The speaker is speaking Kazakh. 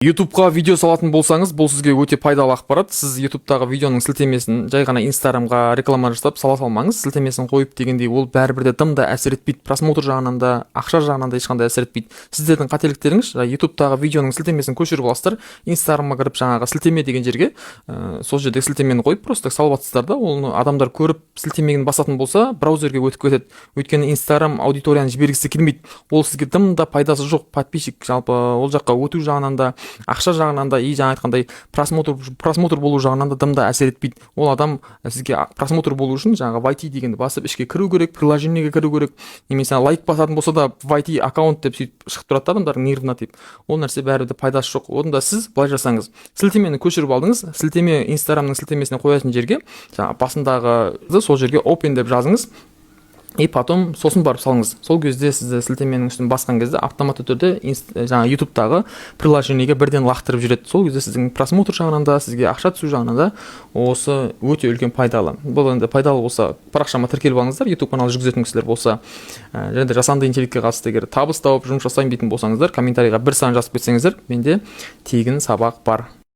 YouTube'ға видео салатын болсаңыз, бұл сізге өте пайдалы ақпарат. Сіз YouTube'тағы видеоның сілтемесін жай ғана Instagram'ға реклама жасап сала салмаңыз. Сілтемесін қойып дегендей, ол бәрібір де тым да әсер етпейді. Просмотр жағынан да, ақша жағынан да ешқандай әсер етпейді. Сіздердің қателіктеріңіз, YouTube'тағы видеоның сілтемесін көшіріп аласыздар. Instagram'ға кіріп жаңағы сілтеме деген жерге, сол жердегі сілтемені қойып просто салып жатсыздар да, оны адамдар көріп сілтемені басатын болса, браузерге өтіп кетеді. Өйткені Instagram аудиторияны жібергісі келмейді. Ол сізге тым да пайдасы жоқ. Подписчик жалпы ол жаққа өту жағынан да, ақша жағынан да, жаңа айтқандай просмотр болу жағынан да тым да әсер етпейді. Ол адам сізге просмотр болу үшін жаңағы YT дегенді басып ішке кіру керек, приложениеге кіру керек. Немесе лайк басатын болса да YT аккаунт деп сөйтіп шығып тұрады адамдардың нервына тиіп. Ол нәрсе бәрібір де пайдасы жоқ. Онда сіз былай жасаңыз. Сілтемені көшіріп алдыңыз. Сілтеме Instagramның сілтемесіне қоятын жерге, жаңағы басындағы сол жерге open деп жазыңыз. И потом сосын барып салыңыз. Сол кезде сізді сілтеменің үстін басқан кезде автоматты түрде жаңа YouTube'тағы приложениеге бірден лақтырып жүреді. Сол кезде сіздің просмотр жағынан да, сізге ақша түсу жағынан да осы өте үлкен пайдалы. Бұл енді пайдалы болса, парақшама тіркеліп алыңыздар. YouTube каналы жүргізетін кісілер болса, және де жасанды интеллектке қатысты егер табыс тауып жұмыс жасаймын дейтін болсаңыздар, комментарийға бір сан жазып кетсеңіздер, менде тегін сабақ бар.